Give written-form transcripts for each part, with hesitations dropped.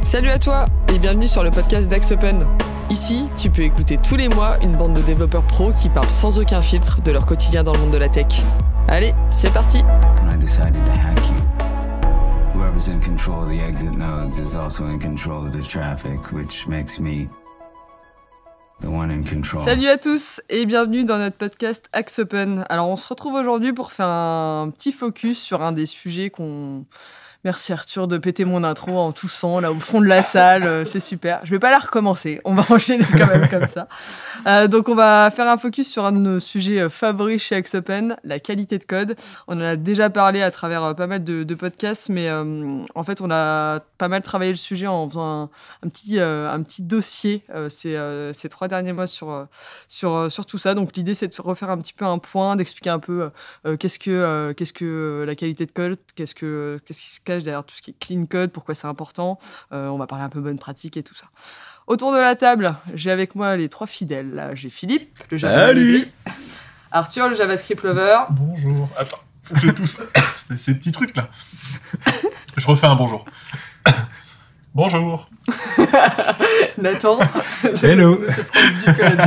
Salut à toi et bienvenue sur le podcast d'AxOpen. Ici, tu peux écouter tous les mois une bande de développeurs pros qui parlent sans aucun filtre de leur quotidien dans le monde de la tech. Allez, c'est parti. When I decided to hack you, whoever's in control of the exit nodes is also in control of the traffic, which makes me the one in control. Salut à tous et bienvenue dans notre podcast AxOpen. Alors on se retrouve aujourd'hui pour faire un petit focus sur un des sujets qu'on... Merci Arthur de péter mon intro en toussant là au fond de la salle, c'est super. Je vais pas la recommencer, on va enchaîner quand même comme ça. Donc on va faire un focus sur un de nos sujets favoris chez AxOpen, la qualité de code. On en a déjà parlé à travers pas mal de podcasts, mais en fait on a pas mal travaillé le sujet en faisant un petit dossier ces 3 derniers mois sur tout ça. Donc l'idée c'est de refaire un petit peu un point, d'expliquer un peu qu'est-ce que la qualité de code, qu'est-ce qui se cache derrière tout ce qui est clean code, pourquoi c'est important. On va parler un peu bonne pratique et tout ça. Autour de la table, j'ai avec moi les 3 fidèles. Là, j'ai Philippe, le Java Lover. Arthur, le JavaScript Lover. Bonjour. Attends, faut que je tousse. C'est ces petits trucs là. Je refais un bonjour. Bonjour. Nathan. Hello. Monsieur prof du code.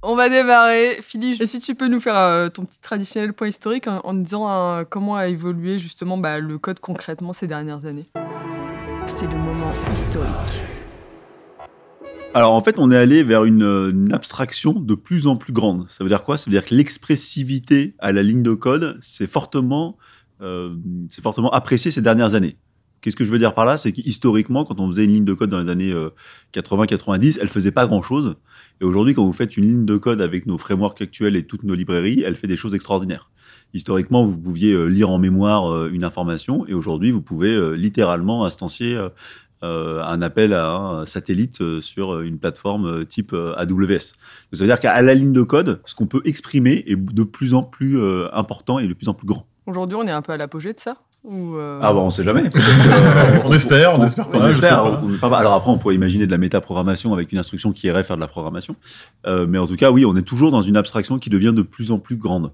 On va démarrer. Philippe, et si tu peux nous faire ton petit traditionnel point historique en disant comment a évolué justement le code concrètement ces dernières années. C'est le moment historique. Alors en fait, on est allé vers une abstraction de plus en plus grande. Ça veut dire quoi ? Ça veut dire que l'expressivité à la ligne de code, c'est fortement apprécié ces dernières années. Qu'est-ce que je veux dire par là ? C'est qu'historiquement, quand on faisait une ligne de code dans les années 80-90, elle faisait pas grand-chose. Et aujourd'hui, quand vous faites une ligne de code avec nos frameworks actuels et toutes nos librairies, elle fait des choses extraordinaires. Historiquement, vous pouviez lire en mémoire une information, et aujourd'hui, vous pouvez littéralement instancier un appel à un satellite sur une plateforme type AWS. Donc, ça veut dire qu'à la ligne de code, ce qu'on peut exprimer est de plus en plus important et de plus en plus grand. Aujourd'hui, on est un peu à l'apogée de ça Ah bon, on sait jamais. On espère pas. On espère. Alors après, on pourrait imaginer de la métaprogrammation avec une instruction qui irait faire de la programmation. Mais en tout cas, oui, on est toujours dans une abstraction qui devient de plus en plus grande.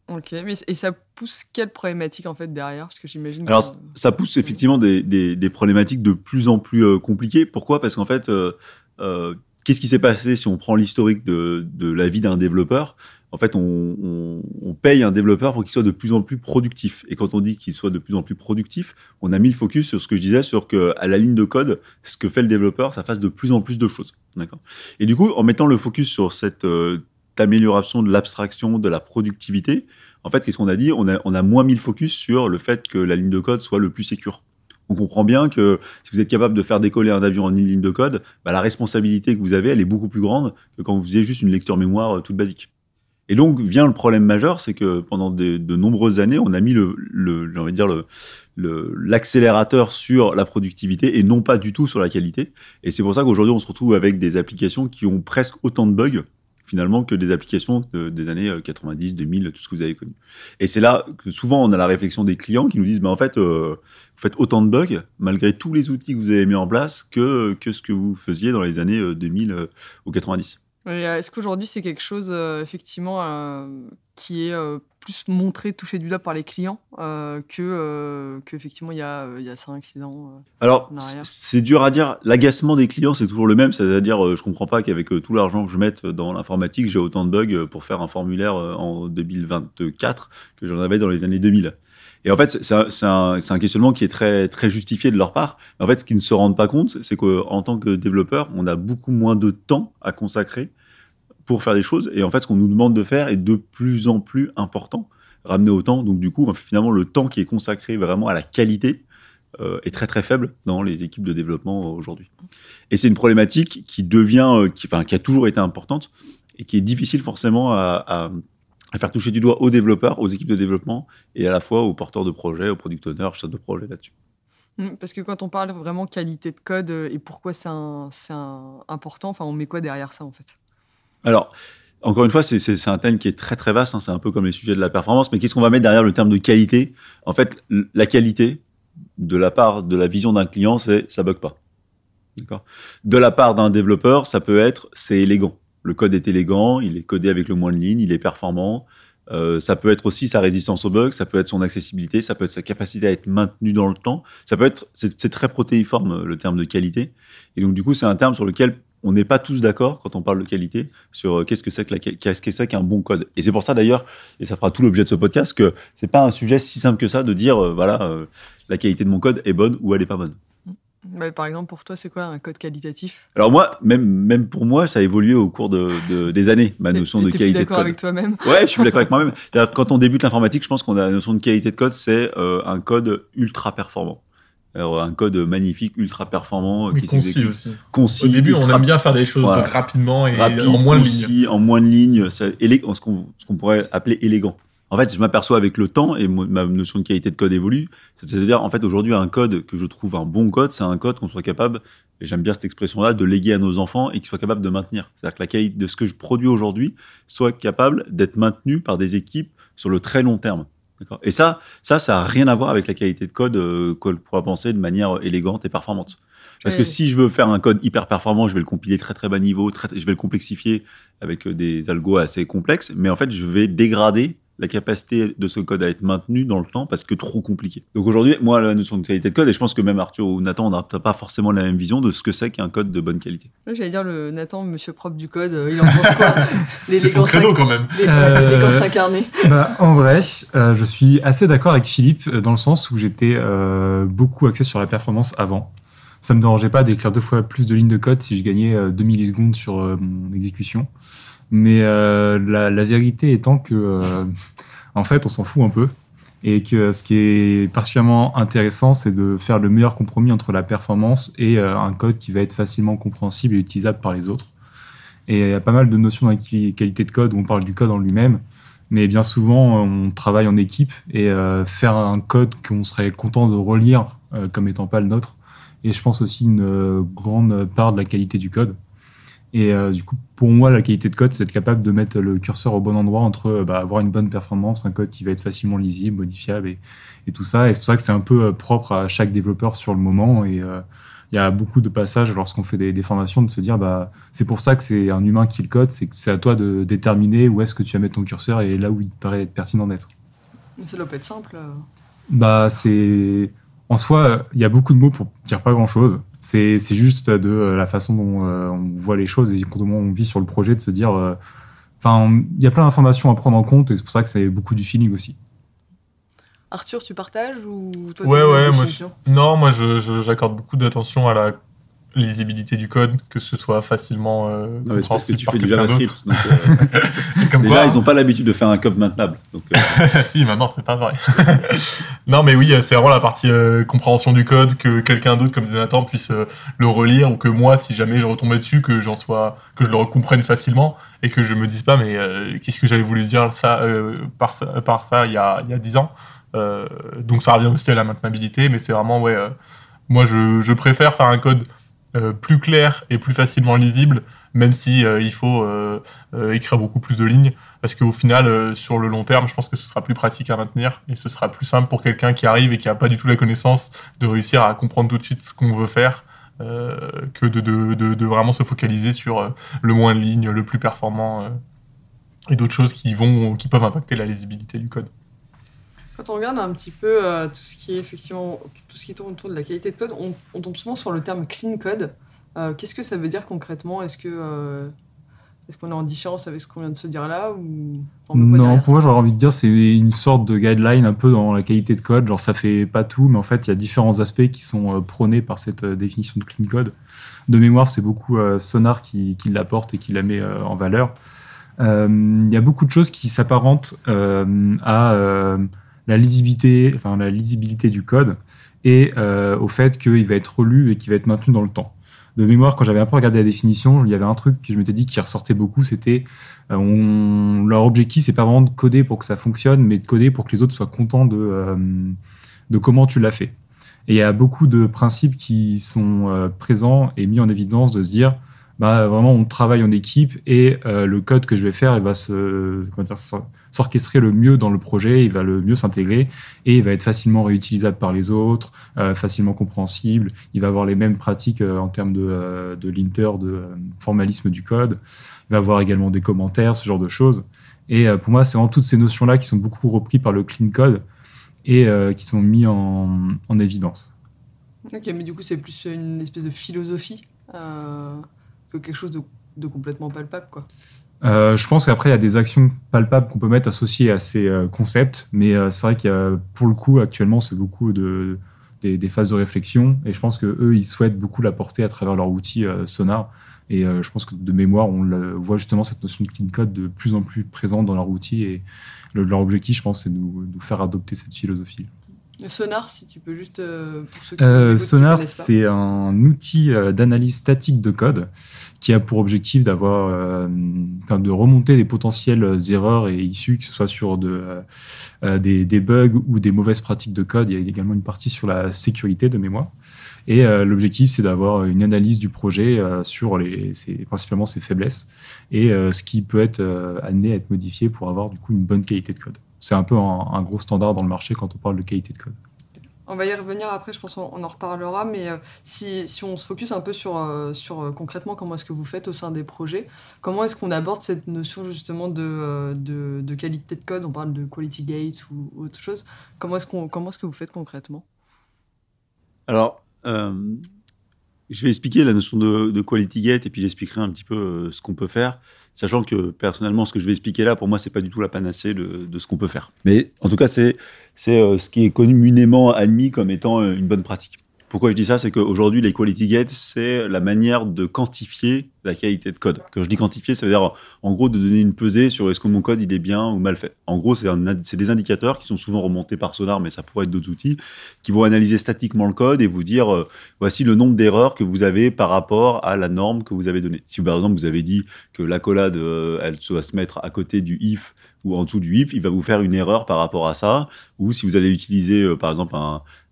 Ok, et ça pousse quelle problématique en fait derrière ? Parce que j'imagine. Alors, ça pousse effectivement des problématiques de plus en plus compliquées. Pourquoi ? Parce qu'en fait, qu'est-ce qui s'est passé si on prend l'historique de la vie d'un développeur ? En fait, on paye un développeur pour qu'il soit de plus en plus productif. Et quand on dit qu'il soit de plus en plus productif, on a mis le focus sur ce que je disais, sur qu'à la ligne de code, ce que fait le développeur, ça fasse de plus en plus de choses. D'accord ? Et du coup, en mettant le focus sur cette amélioration de l'abstraction, de la productivité, en fait, qu'est-ce qu'on a dit ? On a moins mis le focus sur le fait que la ligne de code soit le plus sécure. On comprend bien que si vous êtes capable de faire décoller un avion en une ligne de code, la responsabilité que vous avez, elle est beaucoup plus grande que quand vous faisiez juste une lecture mémoire toute basique. Et donc vient le problème majeur, c'est que pendant de nombreuses années, on a mis l'accélérateur sur la productivité et non pas du tout sur la qualité. Et c'est pour ça qu'aujourd'hui, on se retrouve avec des applications qui ont presque autant de bugs finalement que des applications des années 90, 2000, tout ce que vous avez connu. Et c'est là que souvent on a la réflexion des clients qui nous disent en fait, vous faites autant de bugs malgré tous les outils que vous avez mis en place que ce que vous faisiez dans les années 2000 ou 90. Est-ce qu'aujourd'hui, c'est quelque chose, effectivement, qui est plus montré, touché du doigt par les clients qu'effectivement, il y a 5-6 ans Alors, en arrière. c'est dur à dire. L'agacement des clients, c'est toujours le même. C'est-à-dire, je comprends pas qu'avec tout l'argent que je mette dans l'informatique, j'ai autant de bugs pour faire un formulaire en 2024 que j'en avais dans les années 2000. Et en fait, c'est un questionnement qui est très, très justifié de leur part. Mais en fait, ce qu'ils ne se rendent pas compte, c'est qu'en tant que développeur, on a beaucoup moins de temps à consacrer pour faire des choses. Et en fait, ce qu'on nous demande de faire est de plus en plus important, ramener au temps. Donc du coup, finalement, le temps qui est consacré vraiment à la qualité est très, très faible dans les équipes de développement aujourd'hui. Et c'est une problématique qui a toujours été importante et qui est difficile forcément à faire toucher du doigt aux développeurs, aux équipes de développement, et à la fois aux porteurs de projets, aux product owners, chefs de projet là-dessus. Parce que quand on parle vraiment qualité de code et pourquoi c'est important, on met quoi derrière ça en fait ? Alors, encore une fois, c'est un thème qui est très très vaste, c'est un peu comme les sujets de la performance, mais qu'est-ce qu'on va mettre derrière le terme de qualité ? En fait, la qualité, de la part de la vision d'un client, c'est ça bug pas. D'accord ? De la part d'un développeur, ça peut être c'est élégant. Le code est élégant, il est codé avec le moins de lignes, il est performant, Ça peut être aussi sa résistance aux bugs, ça peut être son accessibilité, ça peut être sa capacité à être maintenu dans le temps. Ça peut être, c'est très protéiforme le terme de qualité. Et donc du coup, c'est un terme sur lequel on n'est pas tous d'accord quand on parle de qualité sur qu'est-ce que c'est qu'un bon code. Et c'est pour ça d'ailleurs, et ça fera tout l'objet de ce podcast, que c'est pas un sujet si simple que ça de dire la qualité de mon code est bonne ou elle est pas bonne. Bah, par exemple, pour toi, c'est quoi un code qualitatif? Alors moi, même pour moi, ça a évolué au cours des années, ma notion de qualité de code. Tu es d'accord avec toi-même? Ouais, je suis d'accord avec moi-même. C'est-à-dire, quand on débute l'informatique, je pense qu'on a la notion de qualité de code, c'est un code ultra performant. Alors, un code magnifique, ultra performant. Oui, qui concis s'exécute. aussi. Concis. Au début, on ultra- aime bien faire des choses Voilà. rapidement et rapide, en moins de lignes. concis, en moins de lignes, ce qu'on pourrait appeler élégant. En fait, je m'aperçois avec le temps, et ma notion de qualité de code évolue, c'est-à-dire, en fait, aujourd'hui, un code que je trouve un bon code, c'est un code qu'on soit capable, et j'aime bien cette expression-là, de léguer à nos enfants et qu'il soit capable de maintenir. C'est-à-dire que la qualité de ce que je produis aujourd'hui soit capable d'être maintenu par des équipes sur le très long terme. D'accord. Et ça a rien à voir avec la qualité de code qu'on pourra penser de manière élégante et performante. Parce que si je veux faire un code hyper performant, je vais le compiler très très bas niveau, je vais le complexifier avec des algos assez complexes, mais en fait, je vais dégrader la capacité de ce code à être maintenu dans le temps parce que trop compliqué. Donc aujourd'hui, moi, la notion de qualité de code, et je pense que même Arthur ou Nathan, on n'a pas forcément la même vision de ce que c'est qu'un code de bonne qualité. Moi, j'allais dire le Nathan, monsieur propre du code, il en pense quoi? C'est son credo quand même. L'élégance incarnée. En vrai, je suis assez d'accord avec Philippe dans le sens où j'étais beaucoup axé sur la performance avant. Ça me dérangeait pas d'écrire 2 fois plus de lignes de code si je gagnais 2 millisecondes sur mon exécution. Mais la vérité étant que, en fait, on s'en fout un peu. Et que ce qui est particulièrement intéressant, c'est de faire le meilleur compromis entre la performance et un code qui va être facilement compréhensible et utilisable par les autres. Et il y a pas mal de notions de qualité de code où on parle du code en lui-même. Mais bien souvent, on travaille en équipe et faire un code qu'on serait content de relire comme étant pas le nôtre. Et je pense aussi une grande part de la qualité du code. Et du coup, pour moi, la qualité de code, c'est être capable de mettre le curseur au bon endroit entre avoir une bonne performance, un code qui va être facilement lisible, modifiable et tout ça. Et c'est pour ça que c'est un peu propre à chaque développeur sur le moment. Et il y a beaucoup de passages lorsqu'on fait des formations de se dire c'est pour ça que c'est un humain qui le code, c'est que c'est à toi de déterminer où est-ce que tu vas mettre ton curseur et là où il te paraît être pertinent d'être. Ça doit pas être simple. En soi, il y a beaucoup de mots pour dire pas grand-chose. C'est juste de la façon dont on voit les choses et comment on vit sur le projet, de se dire... il y a plein d'informations à prendre en compte et c'est pour ça que c'est beaucoup du feeling aussi. Arthur, tu partages ou toi moi j'accorde beaucoup d'attention à la lisibilité du code, que ce soit facilement c'est parce que tu par fais du quelqu'un JavaScript. Donc, Comme déjà, quoi, ils n'ont pas l'habitude de faire un code maintenable. Donc, si, maintenant, c'est pas vrai. Non, mais oui, c'est vraiment la partie compréhension du code, que quelqu'un d'autre, comme disait Nathan, puisse le relire, ou que moi, si jamais je retombais dessus, que je le comprenne facilement, et que je me dise pas, mais qu'est-ce que j'avais voulu dire par ça il y a 10 ans. Donc ça revient aussi à la maintenabilité, mais c'est vraiment, moi, je préfère faire un code plus clair et plus facilement lisible, même si il faut écrire beaucoup plus de lignes, parce qu'au final, sur le long terme, je pense que ce sera plus pratique à maintenir, et ce sera plus simple pour quelqu'un qui arrive et qui n'a pas du tout la connaissance de réussir à comprendre tout de suite ce qu'on veut faire, que de vraiment se focaliser sur le moins de lignes, le plus performant, et d'autres choses qui peuvent impacter la lisibilité du code. Quand on regarde un petit peu tout ce qui tourne autour de la qualité de code, on tombe souvent sur le terme clean code. Qu'est-ce que ça veut dire concrètement? Est-ce qu'on est en différence avec ce qu'on vient de se dire là ou... Non, pour moi, j'aurais envie de dire c'est une sorte de guideline un peu dans la qualité de code. Genre, ça fait pas tout, mais en fait, il y a différents aspects qui sont prônés par cette définition de clean code. De mémoire, c'est beaucoup Sonar qui l'apporte et qui la met en valeur. Il y a beaucoup de choses qui s'apparentent à... la lisibilité du code et au fait qu'il va être relu et qu'il va être maintenu dans le temps. De mémoire, quand j'avais un peu regardé la définition, il y avait un truc que je m'étais dit qui ressortait beaucoup, c'était leur objectif, c'est pas vraiment de coder pour que ça fonctionne, mais de coder pour que les autres soient contents de comment tu l'as fait. Et il y a beaucoup de principes qui sont présents et mis en évidence de se dire vraiment on travaille en équipe et le code que je vais faire il va s'orchestrer le mieux dans le projet, il va le mieux s'intégrer et il va être facilement réutilisable par les autres, facilement compréhensible, il va avoir les mêmes pratiques en termes de linter, de formalisme du code, il va avoir également des commentaires, ce genre de choses. Et pour moi, c'est vraiment toutes ces notions-là qui sont beaucoup reprises par le clean code et qui sont mis en évidence. Ok, mais du coup, c'est plus une espèce de philosophie que quelque chose de complètement palpable, quoi. Je pense qu'après, il y a des actions palpables qu'on peut mettre associées à ces concepts, mais c'est vrai qu'il y a, pour le coup, actuellement, c'est beaucoup des phases de réflexion, et je pense qu'eux, ils souhaitent beaucoup l'apporter à travers leur outil Sonar, et je pense que de mémoire, on voit justement cette notion de clean code de plus en plus présente dans leur outil, et leur objectif, je pense, c'est de nous faire adopter cette philosophie. Le Sonar, si tu peux juste, pour ceux qui nous écoutent, qui Sonar, connaissent pas. c'est un outil d'analyse statique de code qui a pour objectif de remonter les potentielles erreurs et issues, que ce soit sur des bugs ou des mauvaises pratiques de code. Il y a également une partie sur la sécurité de mémoire. Et l'objectif, c'est d'avoir une analyse du projet sur principalement ses faiblesses et ce qui peut être amené à être modifié pour avoir du coup une bonne qualité de code. C'est un peu un gros standard dans le marché quand on parle de qualité de code. On va y revenir après, je pense qu'on en reparlera, mais si on se focus un peu sur concrètement comment est-ce que vous faites au sein des projets, comment est-ce qu'on aborde cette notion justement de qualité de code, on parle de quality gates ou autre chose, comment est-ce que vous faites concrètement? Alors, je vais expliquer la notion de quality gate et puis j'expliquerai un petit peu ce qu'on peut faire, sachant que personnellement, ce que je vais expliquer là, pour moi, c'est pas du tout la panacée de ce qu'on peut faire. Mais en tout cas, c'est ce qui est communément admis comme étant une bonne pratique. Pourquoi je dis ça? C'est qu'aujourd'hui, les quality gates, c'est la manière de quantifier la qualité de code. Quand je dis quantifier, ça veut dire en gros de donner une pesée sur est-ce que mon code il est bien ou mal fait. En gros, c'est des indicateurs qui sont souvent remontés par Sonar, mais ça pourrait être d'autres outils, qui vont analyser statiquement le code et vous dire voici le nombre d'erreurs que vous avez par rapport à la norme que vous avez donnée. Si par exemple vous avez dit que l'accolade elle doit se mettre à côté du if ou en dessous du if, il va vous faire une erreur par rapport à ça. Ou si vous allez utiliser par exemple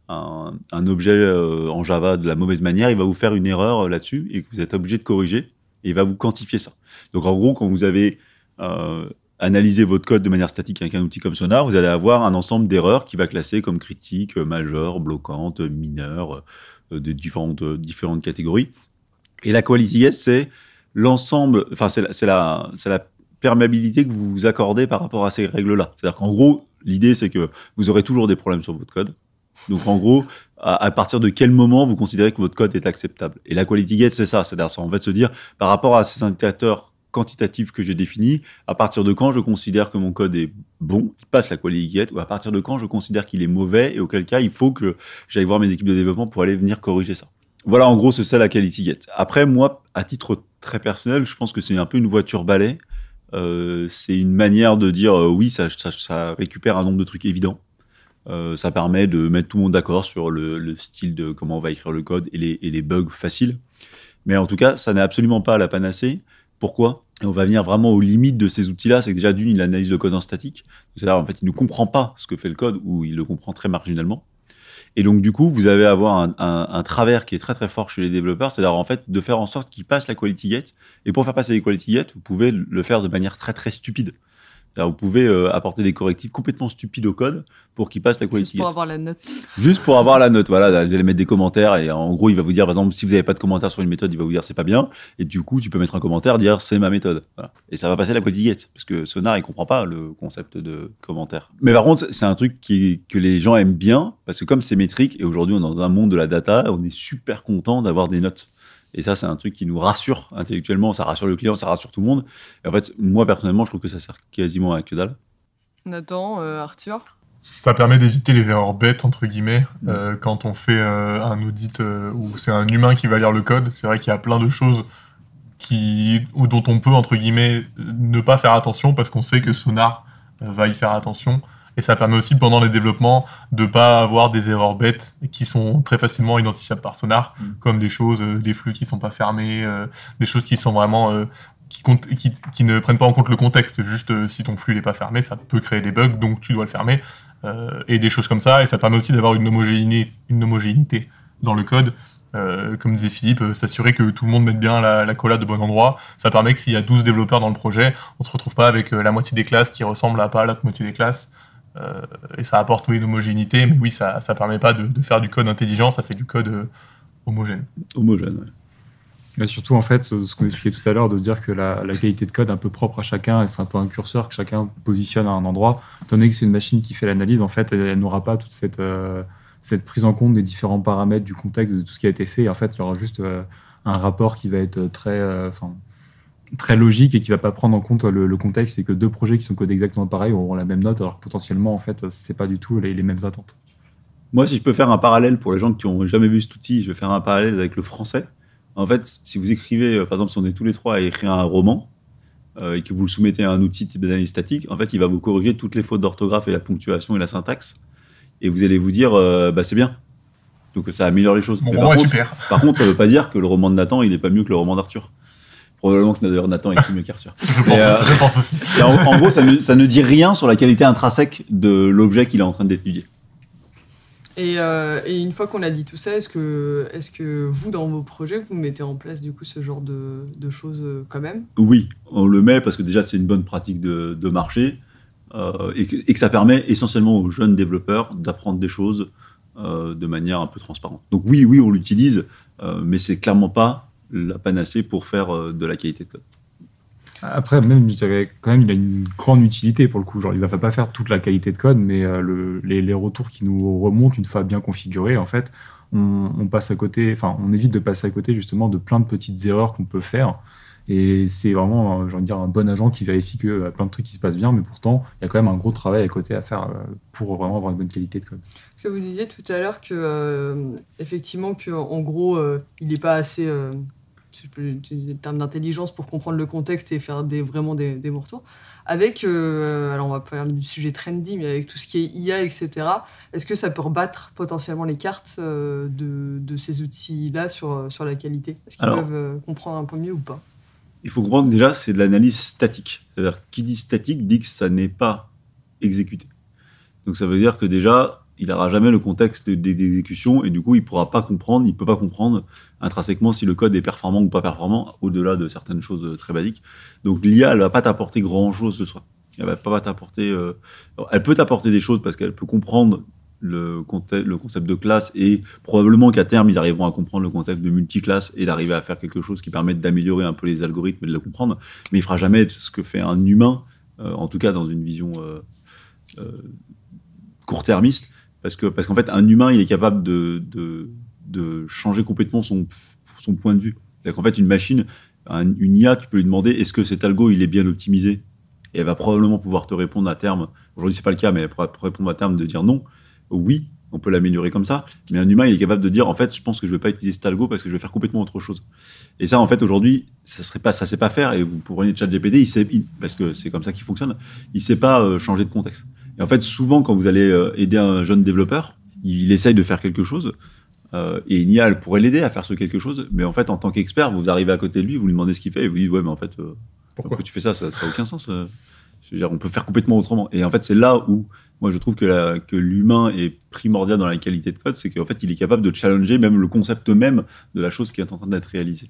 un objet en Java de la mauvaise manière, il va vous faire une erreur là-dessus et que vous êtes obligé de corriger et il va vous quantifier ça. Donc en gros, quand vous avez analysé votre code de manière statique avec un outil comme Sonar, vous allez avoir un ensemble d'erreurs qui va classer comme critiques, majeures, bloquantes, mineures, de différentes catégories. Et la quality gate, c'est l'ensemble, enfin c'est la perméabilité que vous vous accordez par rapport à ces règles-là. C'est-à-dire qu'en gros, l'idée c'est que vous aurez toujours des problèmes sur votre code. Donc en gros, à partir de quel moment vous considérez que votre code est acceptable? Et la quality gate, c'est ça. C'est-à-dire, en fait, se dire, par rapport à ces indicateurs quantitatifs que j'ai définis, à partir de quand je considère que mon code est bon, il passe la quality gate, ou à partir de quand je considère qu'il est mauvais, et auquel cas, il faut que j'aille voir mes équipes de développement pour aller venir corriger ça. Voilà, en gros, c'est ça la quality gate. Après, moi, à titre très personnel, je pense que c'est un peu une voiture balai. C'est une manière de dire, oui, ça récupère un nombre de trucs évidents. Ça permet de mettre tout le monde d'accord sur le style de comment on va écrire le code et les bugs faciles. Mais en tout cas, ça n'est absolument pas la panacée. Pourquoi? Et on va venir vraiment aux limites de ces outils-là. C'est que déjà, d'une, il analyse le code en statique. C'est-à-dire, en fait, il ne comprend pas ce que fait le code ou il le comprend très marginalement. Et donc, du coup, vous allez avoir un travers qui est très, très fort chez les développeurs. C'est-à-dire, en fait, de faire en sorte qu'ils passent la quality gate. Et pour faire passer les quality gates, vous pouvez le faire de manière très, très stupide. C'est-à-dire, vous pouvez apporter des correctifs complètement stupides au code pour qu'il passe la quality Juste pour gate. avoir la note. Juste pour avoir la note, voilà. Vous allez mettre des commentaires et en gros, il va vous dire, par exemple, si vous n'avez pas de commentaire sur une méthode, il va vous dire c'est pas bien. Et du coup, tu peux mettre un commentaire, dire c'est ma méthode. Voilà. Et ça va passer la quality gate. Parce que Sonar, il comprend pas le concept de commentaire. Mais par contre, c'est un truc que les gens aiment bien parce que comme c'est métrique et aujourd'hui, on est dans un monde de la data, on est super content d'avoir des notes. Et ça, c'est un truc qui nous rassure intellectuellement, ça rassure le client, ça rassure tout le monde. Et en fait, moi, personnellement, je trouve que ça sert quasiment à que dalle. Nathan, Arthur? Ça permet d'éviter les erreurs bêtes, entre guillemets, quand on fait un audit où c'est un humain qui va lire le code. C'est vrai qu'il y a plein de choses dont on peut, entre guillemets, ne pas faire attention parce qu'on sait que Sonar va y faire attention. Et ça permet aussi, pendant les développements, de ne pas avoir des erreurs bêtes qui sont très facilement identifiables par Sonar, comme des choses, des flux qui ne sont pas fermés, des choses qui sont vraiment... qui ne prennent pas en compte le contexte. Juste, si ton flux n'est pas fermé, ça peut créer des bugs, donc tu dois le fermer. Et des choses comme ça. Et ça permet aussi d'avoir une homogénéité dans le code. Comme disait Philippe, s'assurer que tout le monde mette bien la collade au bon endroit. Ça permet que s'il y a 12 développeurs dans le projet, on ne se retrouve pas avec la moitié des classes qui ressemblent à pas l'autre moitié des classes. Et ça apporte une homogénéité, mais oui, ça permet pas de faire du code intelligent, ça fait du code homogène. Homogène, ouais. Mais surtout, en fait, ce qu'on expliquait tout à l'heure, de se dire que la qualité de code est un peu propre à chacun et c'est un peu un curseur que chacun positionne à un endroit. Étant donné que c'est une machine qui fait l'analyse, en fait, elle n'aura pas toute cette prise en compte des différents paramètres, du contexte, de tout ce qui a été fait. Et en fait, il y aura juste un rapport qui va être très logique et qui va pas prendre en compte le contexte et que deux projets qui sont codés exactement pareil auront la même note, alors que potentiellement, en fait, c'est pas du tout les mêmes attentes. Moi, si je peux faire un parallèle pour les gens qui n'ont jamais vu cet outil, je vais faire un parallèle avec le français. En fait, si vous écrivez, par exemple, si on est tous les trois à écrire un roman et que vous le soumettez à un outil type d'analyse statique, en fait, il va vous corriger toutes les fautes d'orthographe et la ponctuation et la syntaxe. Et vous allez vous dire, c'est bien. Donc ça améliore les choses. Bon, Mais roman est super. par contre, ça ne veut pas dire que le roman de Nathan, il n'est pas mieux que le roman d'Arthur. Probablement que d'ailleurs Nathan écrit mieux qu'Arthur. Je pense aussi. Et en gros, ça ne dit rien sur la qualité intrinsèque de l'objet qu'il est en train d'étudier. Et une fois qu'on a dit tout ça, est-ce que vous, dans vos projets, vous mettez en place du coup ce genre de choses quand même ? Oui, on le met parce que déjà c'est une bonne pratique de marché et que ça permet essentiellement aux jeunes développeurs d'apprendre des choses de manière un peu transparente. Donc oui, on l'utilise, mais c'est clairement pas la panacée pour faire de la qualité de code. Après, même, je dirais, quand même, il a une grande utilité pour le coup. Genre, il ne va pas faire toute la qualité de code, mais les retours qui nous remontent une fois bien configurés, en fait, on passe à côté, enfin, on évite de passer à côté justement de plein de petites erreurs qu'on peut faire. Et c'est vraiment, j'ai envie de dire, un bon agent qui vérifie qu'il y a plein de trucs qui se passent bien, mais pourtant, il y a quand même un gros travail à côté à faire pour vraiment avoir une bonne qualité de code. Parce que vous disiez tout à l'heure que, effectivement, qu'en gros, il n'est pas assez, si je peux utiliser le terme d'intelligence pour comprendre le contexte et faire vraiment des bons retours. Avec, alors on va parler du sujet trendy, mais avec tout ce qui est IA, etc., est-ce que ça peut rebattre potentiellement les cartes de ces outils-là sur la qualité ? Est-ce qu'ils peuvent comprendre un peu mieux ou pas ? Il faut comprendre déjà, c'est de l'analyse statique. C'est-à-dire, qui dit statique dit que ça n'est pas exécuté. Donc ça veut dire que déjà, il n'aura jamais le contexte d'exécution et du coup, il ne peut pas comprendre intrinsèquement si le code est performant ou pas performant, au-delà de certaines choses très basiques. Donc l'IA, elle ne va pas t'apporter grand-chose de soi. Elle va pas t'apporter... elle peut t'apporter des choses parce qu'elle peut comprendre le concept de classe et probablement qu'à terme, ils arriveront à comprendre le concept de multiclasse et d'arriver à faire quelque chose qui permette d'améliorer un peu les algorithmes et de le comprendre. Mais il ne fera jamais ce que fait un humain, en tout cas dans une vision court-termiste, parce qu'en fait, un humain, il est capable de changer complètement son point de vue. C'est-à-dire qu'en fait, une machine, une IA, tu peux lui demander est-ce que cet algo, il est bien optimisé ? Et elle va probablement pouvoir te répondre à terme. Aujourd'hui, c'est pas le cas, mais elle pourra répondre à terme de dire non. Oui, on peut l'améliorer comme ça, mais un humain, il est capable de dire en fait, je pense que je vais pas utiliser cet algo parce que je vais faire complètement autre chose. Et ça, en fait, aujourd'hui, ça sait pas faire. Et vous prenez ChatGPT, parce que c'est comme ça qu'il fonctionne, il sait pas changer de contexte. Et en fait, souvent, quand vous allez aider un jeune développeur, il essaye de faire quelque chose. Et une IA, elle pourrait l'aider à faire ce quelque chose, mais en fait, en tant qu'expert, vous arrivez à côté de lui, vous lui demandez ce qu'il fait, et vous dites ouais, mais en fait, pourquoi tu fais ça n'a aucun sens. Je veux dire, on peut faire complètement autrement. Et en fait, c'est là où moi je trouve que l'humain est primordial dans la qualité de code, c'est qu'en fait, il est capable de challenger même le concept même de la chose qui est en train d'être réalisée.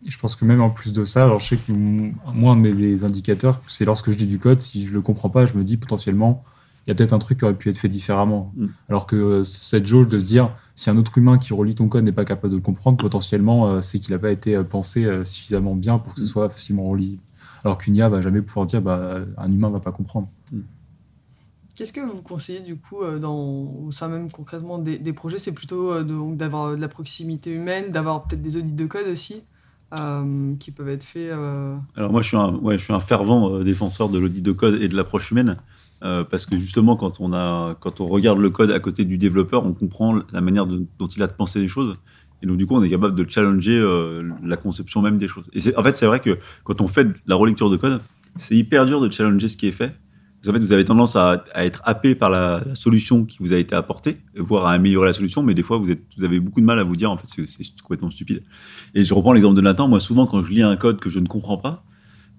Je pense que même en plus de ça, alors je sais que moi, un de mes indicateurs, c'est lorsque je lis du code, si je le comprends pas, je me dis potentiellement, il y a peut-être un truc qui aurait pu être fait différemment. Alors que cette jauge de se dire, si un autre humain qui relit ton code n'est pas capable de le comprendre, potentiellement, c'est qu'il n'a pas été pensé suffisamment bien pour que ce soit facilement relié. Alors qu'une IA va jamais pouvoir dire, un humain va pas comprendre. Qu'est-ce que vous conseillez du coup au sein même concrètement des projets ? C'est plutôt d'avoir de la proximité humaine, d'avoir peut-être des audits de code aussi qui peuvent être faits. Alors moi, je suis un fervent défenseur de l'audit de code et de l'approche humaine. Parce que justement, quand on regarde le code à côté du développeur, on comprend la manière dont il a de penser les choses. Et donc, du coup, on est capable de challenger la conception même des choses. Et en fait, c'est vrai que quand on fait la relecture de code, c'est hyper dur de challenger ce qui est fait. Parce qu'en fait, vous avez tendance à être happé par la solution qui vous a été apportée, voire à améliorer la solution, mais des fois, vous avez beaucoup de mal à vous dire, en fait, c'est complètement stupide. Et je reprends l'exemple de Nathan. Moi, souvent, quand je lis un code que je ne comprends pas,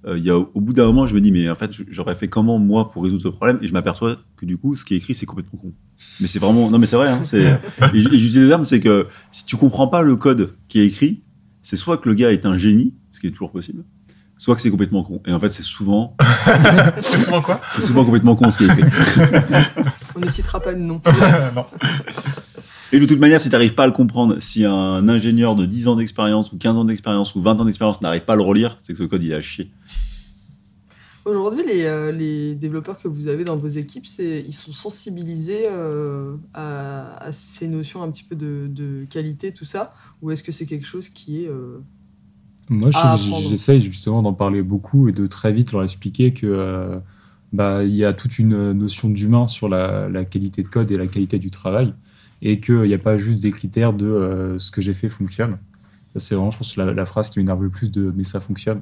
au bout d'un moment, je me dis, mais en fait, j'aurais fait comment, moi, pour résoudre ce problème ? Et je m'aperçois que du coup, ce qui est écrit, c'est complètement con. Mais c'est vraiment... Non, mais c'est vrai. Hein, et j'utilise le terme, c'est que si tu comprends pas le code qui est écrit, c'est soit que le gars est un génie, ce qui est toujours possible, soit que c'est complètement con. Et en fait, c'est souvent... C'est souvent quoi ? C'est souvent complètement con, ce qui est écrit. On ne citera pas de nom. Non. Et de toute manière, si tu n'arrives pas à le comprendre, si un ingénieur de 10 ans d'expérience ou 15 ans d'expérience ou 20 ans d'expérience n'arrive pas à le relire, c'est que ce code, il a chier. Aujourd'hui, les développeurs que vous avez dans vos équipes, ils sont sensibilisés à ces notions un petit peu de qualité, tout ça, ou est-ce que c'est quelque chose qui est Moi, je sais à que apprendre? j'essaye justement d'en parler beaucoup et de très vite leur expliquer que il y a toute une notion d'humain sur la qualité de code et la qualité du travail, et qu'il n'y a pas juste des critères de ce que j'ai fait fonctionne. Ça, c'est vraiment, je pense, la phrase qui m'énerve le plus de mais ça fonctionne.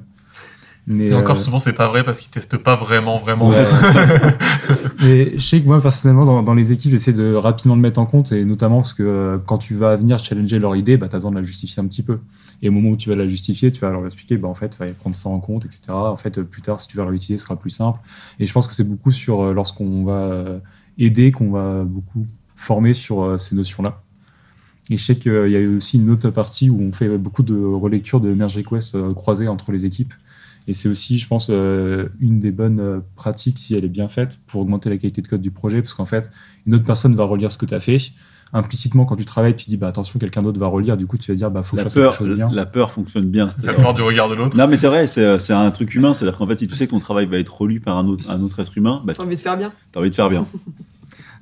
Mais Et encore souvent, c'est pas vrai parce qu'ils testent pas vraiment. Ouais, mais je sais que moi, personnellement, dans les équipes, j'essaie de rapidement le mettre en compte, et notamment parce que quand tu vas venir challenger leur idée, tu as besoin de la justifier un petit peu. Et au moment où tu vas la justifier, tu vas leur expliquer, en fait, il va prendre ça en compte, etc. En fait, plus tard, si tu vas le réutiliser, ce sera plus simple. Et je pense que c'est beaucoup sur lorsqu'on va aider, qu'on va beaucoup former sur ces notions-là. Et je sais qu'il y a eu aussi une autre partie où on fait beaucoup de relecture de merge requests croisés entre les équipes. Et c'est aussi, je pense, une des bonnes pratiques, si elle est bien faite, pour augmenter la qualité de code du projet, parce qu'en fait, une autre personne va relire ce que tu as fait. Implicitement, quand tu travailles, tu dis attention, quelqu'un d'autre va relire, du coup, tu vas dire faut que je fasse quelque chose de bien. La peur fonctionne bien. La peur du regard de l'autre. Non, mais c'est vrai, c'est un truc humain. C'est-à-dire qu'en fait, si tu sais que ton travail va être relu par un autre être humain, T'as envie de faire bien. t'as envie de faire bien.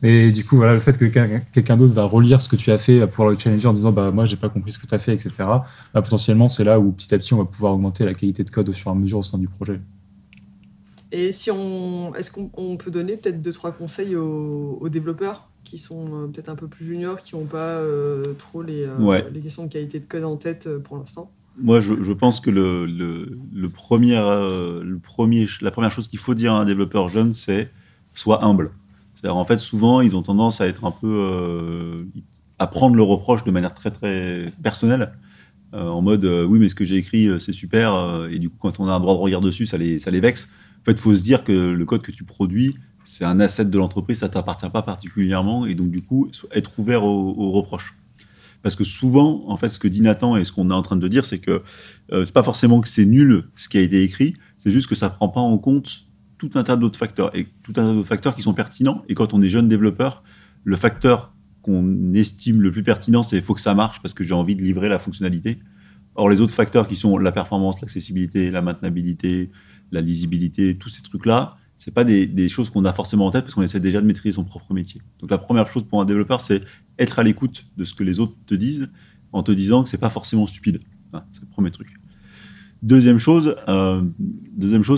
Et du coup, voilà, le fait que quelqu'un d'autre va relire ce que tu as fait pour le challenger en disant moi, j'ai pas compris ce que tu as fait, etc. Potentiellement, c'est là où petit à petit, on va pouvoir augmenter la qualité de code au fur et à mesure au sein du projet. Et est-ce qu'on peut donner peut-être 2-3 conseils aux développeurs qui sont peut-être un peu plus juniors, qui n'ont pas trop les questions de qualité de code en tête pour l'instant? Moi, je pense que la première chose qu'il faut dire à un développeur jeune, c'est sois humble. C'est-à-dire, en fait, souvent, ils ont tendance à être un peu à prendre le reproche de manière très très personnelle, en mode oui, mais ce que j'ai écrit, c'est super, et du coup, quand on a un droit de regard dessus, ça les vexe. En fait, il faut se dire que le code que tu produis, c'est un asset de l'entreprise, ça t'appartient pas particulièrement, et donc du coup, être ouvert aux reproches. Parce que souvent, en fait, ce que dit Nathan et ce qu'on est en train de dire, c'est que c'est pas forcément que c'est nul ce qui a été écrit, c'est juste que ça prend pas en compte tout un tas d'autres facteurs, et tout un tas d'autres facteurs qui sont pertinents. Et quand on est jeune développeur, le facteur qu'on estime le plus pertinent, c'est il faut que ça marche parce que j'ai envie de livrer la fonctionnalité. Or, les autres facteurs qui sont la performance, l'accessibilité, la maintenabilité, la lisibilité, tous ces trucs-là, c'est pas des choses qu'on a forcément en tête parce qu'on essaie déjà de maîtriser son propre métier. Donc la première chose pour un développeur, c'est être à l'écoute de ce que les autres te disent en te disant que c'est pas forcément stupide. Enfin, c'est le premier truc. Deuxième chose,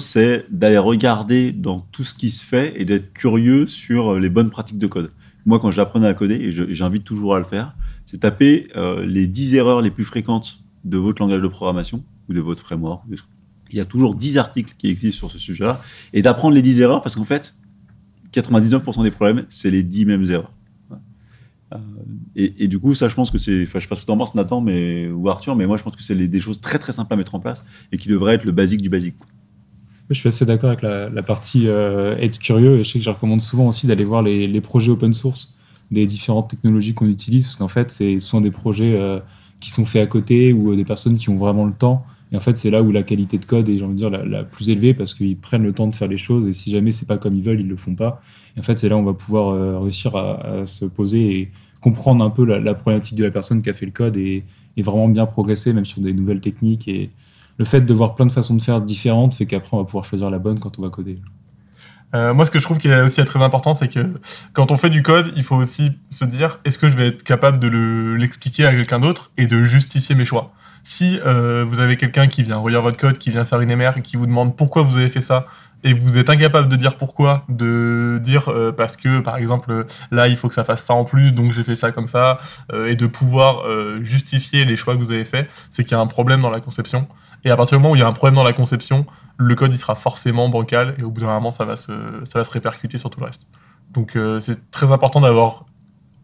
c'est d'aller regarder dans tout ce qui se fait et d'être curieux sur les bonnes pratiques de code. Moi, quand j'apprenais à coder, et j'invite toujours à le faire, c'est taper les 10 erreurs les plus fréquentes de votre langage de programmation ou de votre framework. Il y a toujours 10 articles qui existent sur ce sujet-là, et d'apprendre les 10 erreurs, parce qu'en fait, 99% des problèmes, c'est les 10 mêmes erreurs. Et du coup, ça, je pense que c'est... Enfin, je sais pas ce que t'en penses, Nathan ou Arthur, mais moi, je pense que c'est des choses très, très simples à mettre en place et qui devraient être le basique du basique. Je suis assez d'accord avec la partie être curieux, et je sais que je recommande souvent aussi d'aller voir les projets open source des différentes technologies qu'on utilise, parce qu'en fait, c'est souvent des projets qui sont faits à côté ou des personnes qui ont vraiment le temps. Et en fait, c'est là où la qualité de code est, j'ai envie de dire, la plus élevée, parce qu'ils prennent le temps de faire les choses, et si jamais c'est pas comme ils veulent, ils le font pas. Et en fait, c'est là où on va pouvoir réussir à se poser et comprendre un peu la problématique de la personne qui a fait le code et vraiment bien progresser, même sur des nouvelles techniques. Et le fait de voir plein de façons de faire différentes fait qu'après, on va pouvoir choisir la bonne quand on va coder. Moi, ce que je trouve qui est aussi très important, c'est que quand on fait du code, il faut aussi se dire, est-ce que je vais être capable de l'expliquer à quelqu'un d'autre et de justifier mes choix? Si vous avez quelqu'un qui vient relire votre code, qui vient faire une MR et qui vous demande pourquoi vous avez fait ça, et vous êtes incapable de dire pourquoi, de dire parce que, par exemple, là, il faut que ça fasse ça en plus, donc j'ai fait ça comme ça, et de pouvoir justifier les choix que vous avez faits, c'est qu'il y a un problème dans la conception. Et à partir du moment où il y a un problème dans la conception, le code, il sera forcément bancal, et au bout d'un moment, ça va se répercuter sur tout le reste. Donc, c'est très important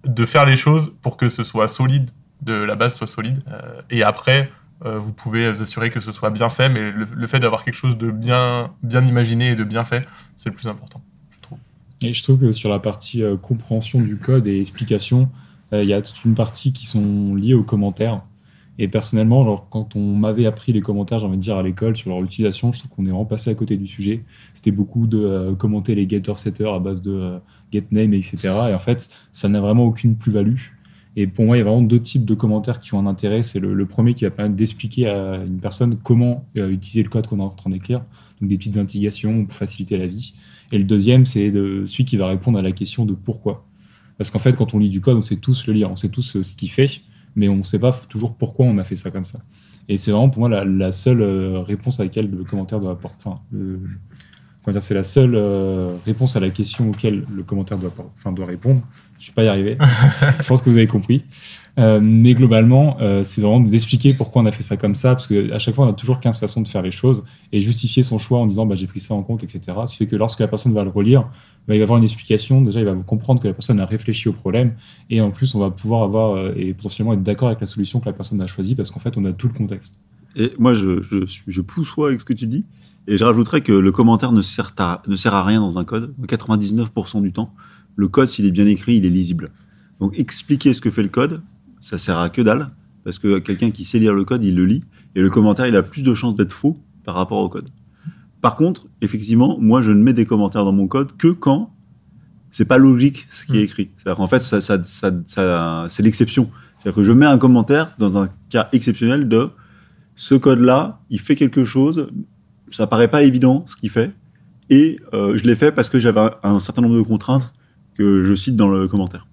de faire les choses pour que ce soit solide, de la base soit solide, et après... vous pouvez vous assurer que ce soit bien fait, mais le fait d'avoir quelque chose de bien imaginé et de bien fait, c'est le plus important, je trouve. Et je trouve que sur la partie compréhension du code et explication, il y a toute une partie qui sont liées aux commentaires. Et personnellement, genre, quand on m'avait appris les commentaires, j'ai envie de dire, à l'école sur leur utilisation, je trouve qu'on est vraiment passé à côté du sujet. C'était beaucoup de commenter les getter-setters à base de getName, etc. Et en fait, ça n'a vraiment aucune plus-value. Et pour moi, il y a vraiment 2 types de commentaires qui ont un intérêt. C'est le premier qui va permettre d'expliquer à une personne comment utiliser le code qu'on est en train d'écrire, donc des petites indications pour faciliter la vie. Et le deuxième, c'est celui qui va répondre à la question de pourquoi. Parce qu'en fait, quand on lit du code, on sait tous le lire, on sait tous ce qu'il fait, mais on ne sait pas toujours pourquoi on a fait ça comme ça. Et c'est vraiment pour moi la seule réponse à laquelle le commentaire doit apporter. C'est la seule réponse à la question auquel le commentaire doit répondre. Je ne vais pas y arriver. Je pense que vous avez compris. Mais globalement, c'est vraiment d'expliquer pourquoi on a fait ça comme ça, parce qu'à chaque fois, on a toujours 15 façons de faire les choses, et justifier son choix en disant j'ai pris ça en compte, etc. Ce qui fait que lorsque la personne va le relire, il va avoir une explication. Déjà, il va comprendre que la personne a réfléchi au problème, et en plus, on va pouvoir avoir et potentiellement être d'accord avec la solution que la personne a choisie, parce qu'en fait, on a tout le contexte. Et moi, je pousse avec ce que tu dis, et je rajouterais que le commentaire ne sert à rien dans un code. 99% du temps, le code, s'il est bien écrit, il est lisible. Donc, expliquer ce que fait le code, ça sert à que dalle, parce que quelqu'un qui sait lire le code, il le lit, et le commentaire, il a plus de chances d'être faux par rapport au code. Par contre, effectivement, moi, je ne mets des commentaires dans mon code que quand c'est pas logique ce qui est écrit. C'est-à-dire qu'en fait, c'est l'exception. C'est-à-dire que je mets un commentaire dans un cas exceptionnel de ce code-là, il fait quelque chose, ça paraît pas évident ce qu'il fait, et je l'ai fait parce que j'avais un certain nombre de contraintes que je cite dans le commentaire.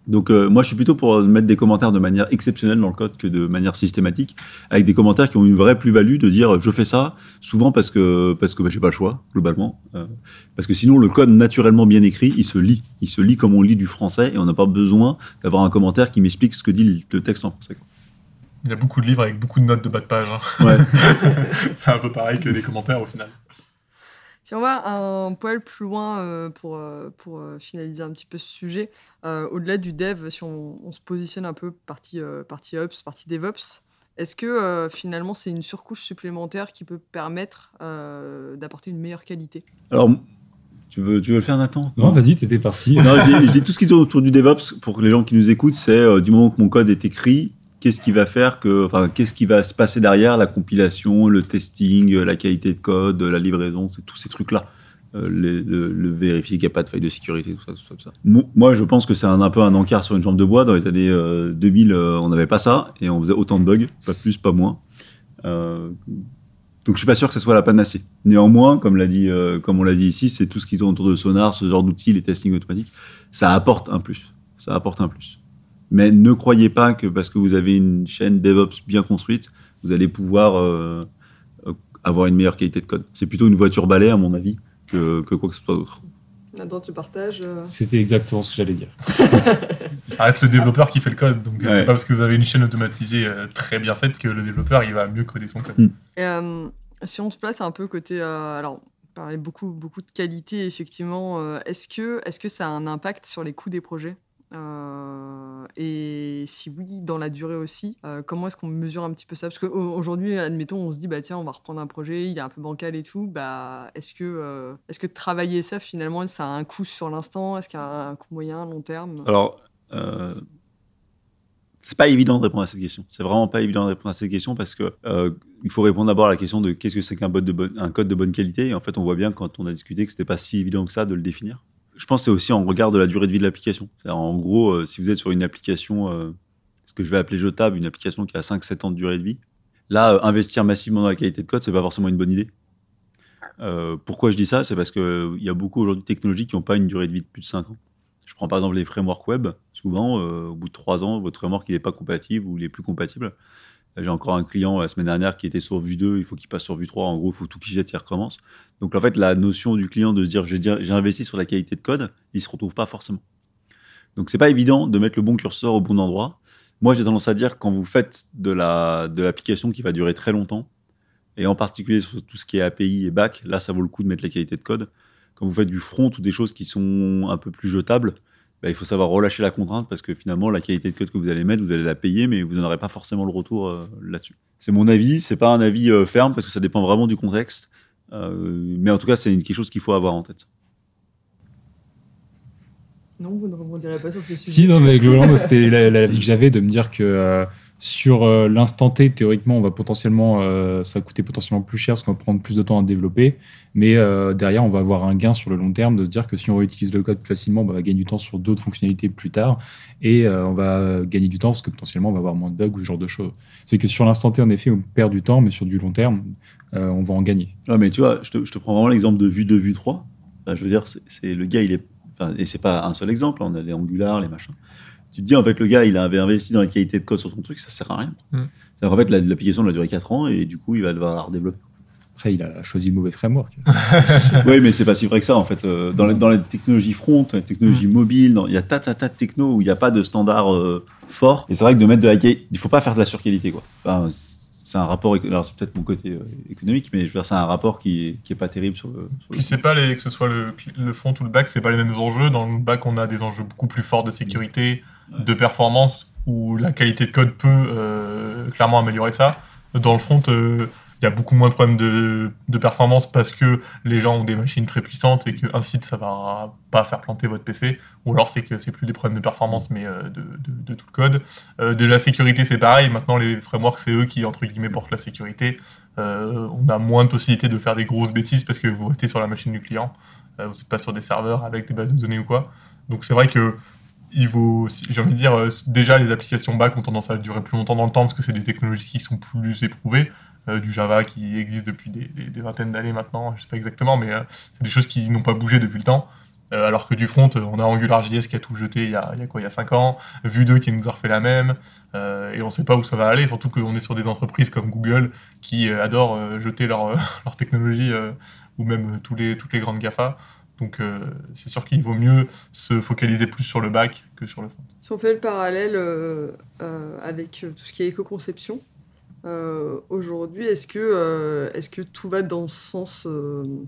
Donc moi je suis plutôt pour mettre des commentaires de manière exceptionnelle dans le code que de manière systématique, avec des commentaires qui ont une vraie plus-value de dire je fais ça souvent parce que j'ai pas le choix globalement, parce que sinon le code naturellement bien écrit il se lit comme on lit du français, et on n'a pas besoin d'avoir un commentaire qui m'explique ce que dit le texte en français. Il y a beaucoup de livres avec beaucoup de notes de bas de page. Ouais. C'est un peu pareil que les commentaires au final. Si on va un poil plus loin pour finaliser un petit peu ce sujet, au-delà du dev, si on se positionne un peu partie Ops, partie DevOps, est-ce que finalement c'est une surcouche supplémentaire qui peut permettre d'apporter une meilleure qualité ? Alors, tu veux le faire, Nathan ? Non, vas-y, t'étais parti. Non, je dis tout ce qui tourne autour du DevOps pour les gens qui nous écoutent, c'est du moment que mon code est écrit, qu'est-ce qui va faire qu'est-ce qui va se passer derrière, la compilation, le testing, la qualité de code, la livraison, c'est tous ces trucs-là. Le vérifier qu'il n'y a pas de faille de sécurité, tout ça. Moi, je pense que c'est un peu un encart sur une jambe de bois. Dans les années 2000, on n'avait pas ça, et on faisait autant de bugs, pas plus, pas moins. Donc, je suis pas sûr que ce soit la panacée. Néanmoins, comme on l'a dit ici, c'est tout ce qui tourne autour de Sonar, ce genre d'outils, les testings automatiques, ça apporte un plus. Mais ne croyez pas que parce que vous avez une chaîne DevOps bien construite, vous allez pouvoir avoir une meilleure qualité de code. C'est plutôt une voiture balai, à mon avis, que quoi que ce soit d'autre. Nathan, tu partages C'était exactement ce que j'allais dire. Ça reste le développeur qui fait le code, donc c'est pas parce que vous avez une chaîne automatisée très bien faite que le développeur il va mieux coder son code. Et, si on se place un peu côté... alors, on parlait beaucoup de qualité, effectivement. Est-ce que ça a un impact sur les coûts des projets ? Et si oui, dans la durée aussi, comment est-ce qu'on mesure un petit peu ça ? Parce qu'aujourd'hui, admettons, on se dit, tiens, on va reprendre un projet, il est un peu bancal et tout. Est-ce que travailler ça, finalement, ça a un coût sur l'instant ? Est-ce qu'il y a un coût moyen, long terme ? Alors, c'est pas évident de répondre à cette question. C'est vraiment pas évident de répondre à cette question parce que il faut répondre d'abord à la question de qu'est-ce que c'est qu'un code de bonne qualité. Et en fait, on voit bien quand on a discuté que c'était pas si évident que ça de le définir. Je pense que c'est aussi en regard de la durée de vie de l'application. C'est-à-dire, en gros, si vous êtes sur une application, ce que je vais appeler jetable, une application qui a 5-7 ans de durée de vie, là, investir massivement dans la qualité de code, c'est pas forcément une bonne idée. Pourquoi je dis ça ? C'est parce qu'il y a beaucoup aujourd'hui de technologies qui n'ont pas une durée de vie de plus de 5 ans. Je prends par exemple les frameworks web. Souvent, au bout de 3 ans, votre framework n'est pas compatible ou il est plus compatible. J'ai encore un client la semaine dernière qui était sur Vue 2, il faut qu'il passe sur Vue 3. En gros, il faut tout qu'il jette, il recommence. Donc en fait, la notion du client de se dire j'ai investi sur la qualité de code, il ne se retrouve pas forcément. Donc c'est pas évident de mettre le bon curseur au bon endroit. Moi, j'ai tendance à dire quand vous faites de l'application qui va durer très longtemps, et en particulier sur tout ce qui est API et back, là, ça vaut le coup de mettre la qualité de code. Quand vous faites du front ou des choses qui sont un peu plus jetables, il faut savoir relâcher la contrainte parce que finalement, la qualité de code que vous allez mettre, vous allez la payer, mais vous n'aurez pas forcément le retour là-dessus. C'est mon avis, c'est pas un avis ferme parce que ça dépend vraiment du contexte. Mais en tout cas, c'est quelque chose qu'il faut avoir en tête. Non, vous ne rebondirez pas sur ce sujet. Si, non, mais globalement, c'était l'avis que j'avais de me dire que Sur l'instant T, théoriquement, on va potentiellement, ça va coûter potentiellement plus cher parce qu'on va prendre plus de temps à développer. Mais derrière, on va avoir un gain sur le long terme de se dire que si on réutilise le code plus facilement, on va gagner du temps sur d'autres fonctionnalités plus tard. Et on va gagner du temps parce que potentiellement, on va avoir moins de bugs ou ce genre de choses. C'est que sur l'instant T, en effet, on perd du temps, mais sur du long terme, on va en gagner. Ouais, mais tu vois, je te prends vraiment l'exemple de Vue 2, Vue 3. Je veux dire, c'est le gars, il est... Enfin, et c'est pas un seul exemple, on a les Angular, les machins. Tu te dis, en fait, le gars, il avait investi dans la qualité de code sur son truc, ça sert à rien. C'est-à-dire qu'en fait, l'application, elle a duré 4 ans et du coup, il va devoir la redévelopper. Après, il a choisi le mauvais framework. Oui, mais c'est pas si vrai que ça, en fait. Dans les technologies front, les technologies mobiles, il y a tas de techno où il n'y a pas de standard fort. Et c'est vrai que de mettre de la qualité, il faut pas faire de la surqualité, quoi. Enfin, c'est un rapport, alors c'est peut-être mon côté économique, mais je veux dire, c'est un rapport qui est pas terrible sur le Puis c'est pas que ce soit le front ou le back, c'est pas les mêmes enjeux. Dans le back, on a des enjeux beaucoup plus forts de sécurité, de performance, où la qualité de code peut clairement améliorer ça. Dans le front, il y a beaucoup moins de problèmes de performance parce que les gens ont des machines très puissantes et qu'un site, ça va pas faire planter votre PC. Ou alors c'est que c'est plus des problèmes de performance, mais de tout le code. De la sécurité, c'est pareil. Maintenant, les frameworks, c'est eux qui, entre guillemets, portent la sécurité. On a moins de possibilités de faire des grosses bêtises parce que vous restez sur la machine du client. Vous n'êtes pas sur des serveurs avec des bases de données ou quoi. Donc c'est vrai que j'ai envie de dire, déjà les applications back ont tendance à durer plus longtemps dans le temps parce que c'est des technologies qui sont plus éprouvées. Du Java qui existe depuis des vingtaines d'années maintenant, je sais pas exactement, mais c'est des choses qui n'ont pas bougé depuis le temps. Alors que du front, on a AngularJS qui a tout jeté il y a 5 ans, Vue 2 qui nous a refait la même, et on sait pas où ça va aller, surtout qu'on est sur des entreprises comme Google qui adorent jeter leur technologie, ou même toutes les grandes GAFA. Donc c'est sûr qu'il vaut mieux se focaliser plus sur le back que sur le front. Si on fait le parallèle avec tout ce qui est éco-conception, aujourd'hui, est-ce que tout va dans ce sens,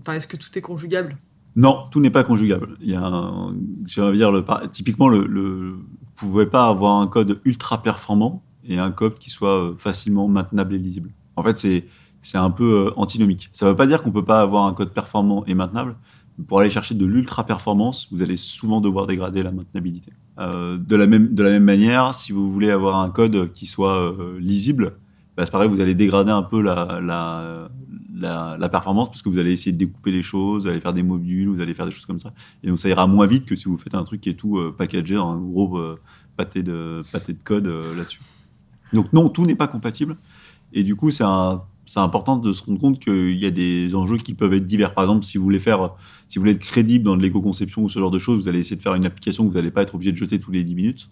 est-ce que tout est conjugable? Non, tout n'est pas conjugable. Il y a j'ai envie de dire, typiquement, vous pouvez pas avoir un code ultra performant et un code qui soit facilement maintenable et lisible. En fait, c'est un peu antinomique. Ça ne veut pas dire qu'on peut pas avoir un code performant et maintenable. Pour aller chercher de l'ultra performance, vous allez souvent devoir dégrader la maintenabilité. De la même manière, si vous voulez avoir un code qui soit lisible, c'est pareil, vous allez dégrader un peu la performance parce que vous allez essayer de découper les choses, vous allez faire des modules, vous allez faire des choses comme ça. Et donc ça ira moins vite que si vous faites un truc qui est tout packagé dans un gros pâté de code là-dessus. Donc non, tout n'est pas compatible. Et du coup, c'est important de se rendre compte qu'il y a des enjeux qui peuvent être divers. Par exemple, si vous voulez être crédible dans de l'éco-conception ou ce genre de choses, vous allez essayer de faire une application que vous n'allez pas être obligé de jeter tous les 10 minutes.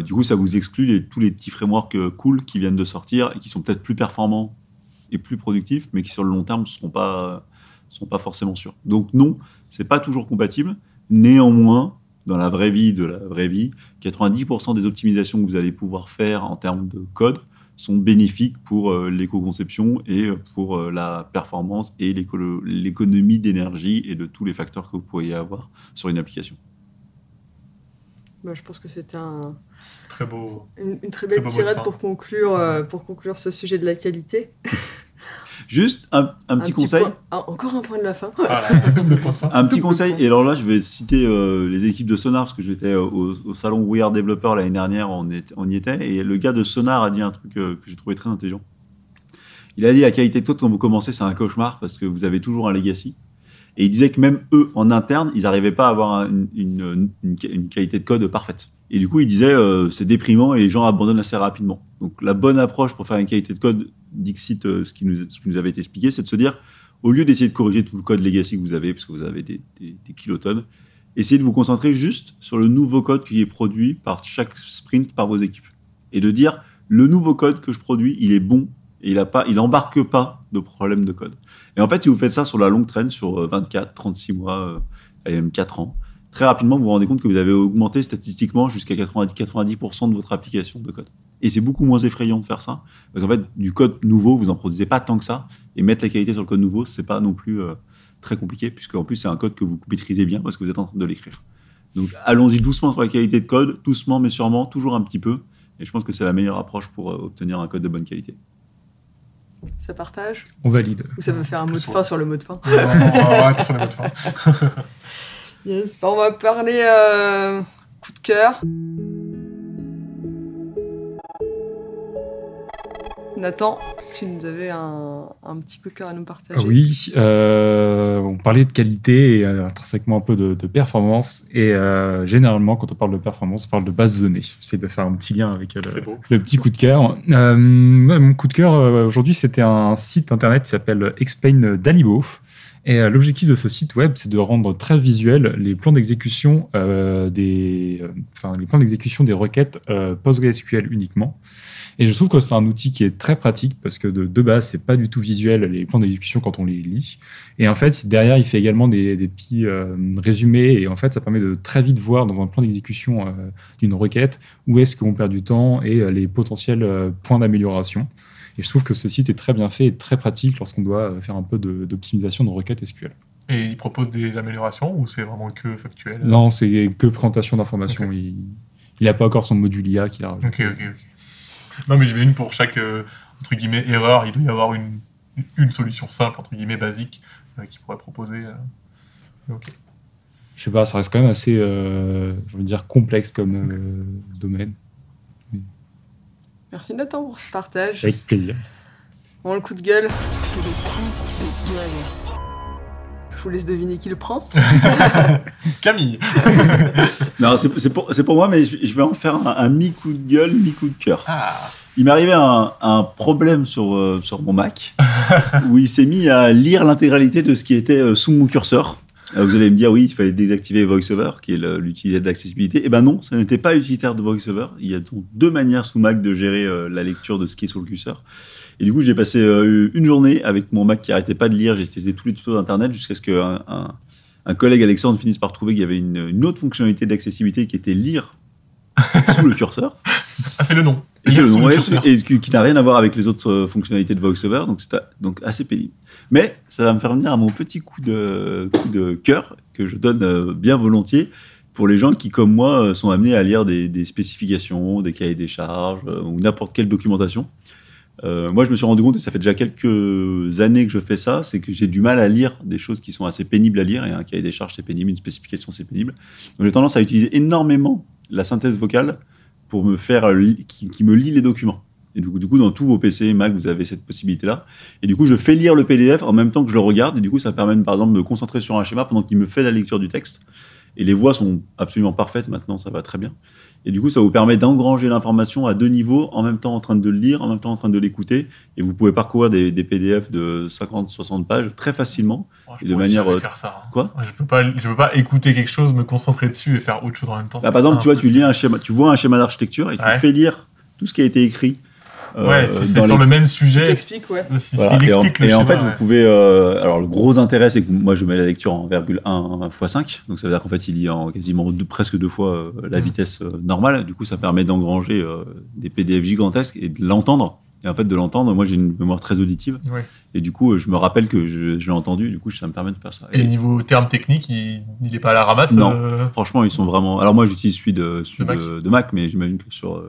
Du coup, ça vous exclut tous les petits frameworks cool qui viennent de sortir et qui sont peut-être plus performants et plus productifs, mais qui sur le long terme ne seront pas forcément sûrs. Donc non, c'est pas toujours compatible. Néanmoins, dans la vraie vie, 90% des optimisations que vous allez pouvoir faire en termes de code sont bénéfiques pour l'éco-conception et pour la performance et l'économie d'énergie et de tous les facteurs que vous pourriez avoir sur une application. Je pense que c'était une très belle tirade pour conclure ce sujet de la qualité. Juste un petit conseil. Encore un point de la fin. Double point de fin. Un petit conseil. Et alors là, je vais citer les équipes de Sonar parce que j'étais au salon We Are Developer l'année dernière, on y était. Et le gars de Sonar a dit un truc que j'ai trouvé très intelligent. Il a dit la qualité de code quand vous commencez, c'est un cauchemar parce que vous avez toujours un legacy. Et il disait que même eux, en interne, ils n'arrivaient pas à avoir une qualité de code parfaite. Et du coup, il disait c'est déprimant et les gens abandonnent assez rapidement. Donc la bonne approche pour faire une qualité de code, Dixit, ce qui nous avait été expliqué, c'est de se dire, au lieu d'essayer de corriger tout le code legacy que vous avez, parce que vous avez des kilotonnes, essayez de vous concentrer juste sur le nouveau code qui est produit par chaque sprint par vos équipes. Et de dire, le nouveau code que je produis, il est bon et il embarque pas de problème de code. Et en fait, si vous faites ça sur la longue traîne, sur 24, 36 mois, même 4 ans, très rapidement, vous vous rendez compte que vous avez augmenté statistiquement jusqu'à 90% de votre application de code. Et c'est beaucoup moins effrayant de faire ça. Parce qu'en fait, du code nouveau, vous n'en produisez pas tant que ça. Et mettre la qualité sur le code nouveau, c'est pas non plus très compliqué, puisqu'en plus, c'est un code que vous maîtrisez bien parce que vous êtes en train de l'écrire. Donc, allons-y doucement sur la qualité de code, doucement mais sûrement, toujours un petit peu. Et je pense que c'est la meilleure approche pour obtenir un code de bonne qualité. Ça partage ? On valide. Ou ça veut faire un mot de fin sur le mot de fin ? Non, on va arrêter sur le mot de fin. Yes, on va parler coup de cœur. Nathan, tu nous avais un petit coup de cœur à nous partager. Oui, on parlait de qualité et intrinsèquement un peu de performance. Et généralement, quand on parle de performance, on parle de base de données. J'essaie de faire un petit lien avec le petit coup de cœur. Mon coup de cœur aujourd'hui, c'était un site internet qui s'appelle Explain Dalibo. Et l'objectif de ce site web, c'est de rendre très visuel les plans d'exécution des requêtes PostgreSQL uniquement. Et je trouve que c'est un outil qui est très pratique parce que de base, c'est pas du tout visuel les plans d'exécution quand on les lit. Et en fait, derrière, il fait également des petits résumés. Et en fait, ça permet de très vite voir dans un plan d'exécution d'une requête où est-ce qu'on perd du temps et les potentiels points d'amélioration. Et je trouve que ce site est très bien fait et très pratique lorsqu'on doit faire un peu d'optimisation de requêtes SQL. Et il propose des améliorations ou c'est vraiment que factuel? Non, c'est que présentation d'informations. Okay. Il n'a pas encore son module IA qu'il a rajouté. Ok. Non, mais j'imagine pour chaque entre guillemets erreur, il doit y avoir une solution simple, entre guillemets basique, qui pourrait proposer. Ok. Je sais pas, ça reste quand même assez, je veux dire, complexe comme domaine. Merci Nathan pour ce partage. Avec plaisir. Bon, le coup de gueule. C'est le coup de gueule. Je vous laisse deviner qui le prend. Camille. Non, c'est pour moi, mais je vais en faire un mi-coup de gueule, mi-coup de cœur. Ah. Il m'est arrivé un problème sur mon Mac, où il s'est mis à lire l'intégralité de ce qui était sous mon curseur. Vous allez me dire, oui, il fallait désactiver VoiceOver, qui est l'utilitaire d'accessibilité. Eh ben non, ça n'était pas l'utilitaire de VoiceOver. Il y a donc 2 manières sous Mac de gérer la lecture de ce qui est sur le curseur. Et du coup, j'ai passé une journée avec mon Mac qui n'arrêtait pas de lire. J'ai testé tous les tutos d'Internet jusqu'à ce qu'un collègue, Alexandre, finisse par trouver qu'il y avait une autre fonctionnalité d'accessibilité qui était lire sous le curseur. Ah, c'est le nom. C'est le nom, et qui n'a rien à voir avec les autres fonctionnalités de VoiceOver, donc c'est assez pénible. Mais ça va me faire venir à mon petit coup de cœur que je donne bien volontiers pour les gens qui, comme moi, sont amenés à lire des spécifications, des cahiers des charges ou n'importe quelle documentation. Moi, je me suis rendu compte, et ça fait déjà quelques années que je fais ça, c'est que j'ai du mal à lire des choses qui sont assez pénibles à lire, et un cahier des charges, c'est pénible, une spécification, c'est pénible. Donc j'ai tendance à utiliser énormément la synthèse vocale pour me faire qui me lit les documents. Et du coup, dans tous vos PC, Mac, vous avez cette possibilité-là. Et du coup, je fais lire le PDF en même temps que je le regarde. Et du coup, ça me permet, par exemple, de me concentrer sur un schéma pendant qu'il me fait la lecture du texte. Et les voix sont absolument parfaites maintenant, ça va très bien. Et du coup, ça vous permet d'engranger l'information à 2 niveaux, en même temps en train de le lire, en même temps en train de l'écouter. Et vous pouvez parcourir des PDF de 50-60 pages très facilement. Je et de manière. Faire ça. Quoi ? Je peux pas écouter quelque chose, me concentrer dessus et faire autre chose en même temps. Par exemple, tu vois, tu lis un schéma, tu vois un schéma d'architecture et tu fais lire tout ce qui a été écrit. Si c'est sur le même sujet. Tu expliques, ouais. Voilà. Et en fait, vous pouvez. Alors, le gros intérêt, c'est que moi, je mets la lecture en 1,1 x 5. Donc, ça veut dire qu'en fait, il lit en quasiment presque 2 fois la vitesse normale. Du coup, ça permet d'engranger des PDF gigantesques et de l'entendre. Et en fait, de l'entendre, moi, j'ai une mémoire très auditive. Ouais. Et du coup, je me rappelle que je l'ai entendu. Du coup, ça me permet de faire ça. Et niveau termes techniques, il n'est pas à la ramasse. Non. Franchement, ils sont vraiment. Alors, moi, j'utilise celui de Mac, mais j'imagine que sur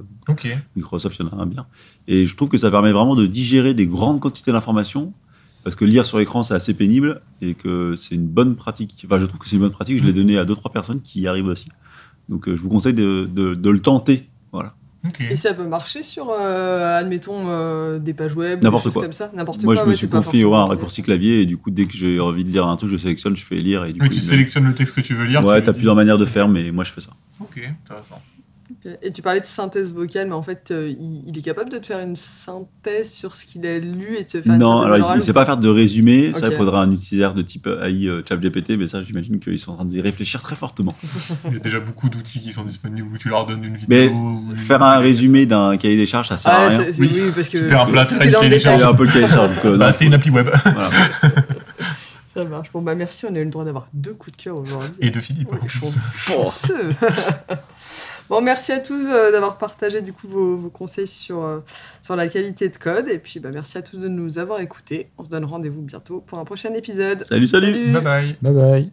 Microsoft, il y en a un bien. Et je trouve que ça permet vraiment de digérer des grandes quantités d'informations. Parce que lire sur écran, c'est assez pénible. Et que c'est une bonne pratique. Enfin, je trouve que c'est une bonne pratique. Je l'ai donné à 2-3 personnes qui y arrivent aussi. Donc, je vous conseille de le tenter. Voilà. Okay. Et ça peut marcher sur, admettons, des pages web, n'importe des choses quoi. comme ça. N'importe Moi, quoi. je me suis configuré un raccourci clavier et du coup, dès que j'ai envie de lire un truc, je sélectionne, je fais lire. Et du coup, tu sélectionnes le texte que tu veux lire. Ouais, t'as plusieurs manières de faire, mais moi, je fais ça. Ok, intéressant. Okay. Et tu parlais de synthèse vocale, mais en fait, il est capable de te faire une synthèse sur ce qu'il a lu et de te faire non, une synthèse alors il ne sait pas faire de résumé. Okay. Ça, il faudra un utilisateur de type AI ChatGPT, mais ça, j'imagine qu'ils sont en train d'y réfléchir très fortement. Il y a déjà beaucoup d'outils qui sont disponibles où tu leur donnes une vidéo. Mais faire un résumé d'un cahier des charges, ça sert à rien. Oui, parce que tu perds un plat de cahier des charges. Un peu le cahier des charges. C'est une appli web. Voilà. Ça marche. Bon, bah merci, on a eu le droit d'avoir 2 coups de cœur aujourd'hui. Et de Philippe. Oui, chanceux. Bon, merci à tous d'avoir partagé du coup vos conseils sur la qualité de code. Et puis, merci à tous de nous avoir écoutés. On se donne rendez-vous bientôt pour un prochain épisode. Salut. Bye bye. Bye bye.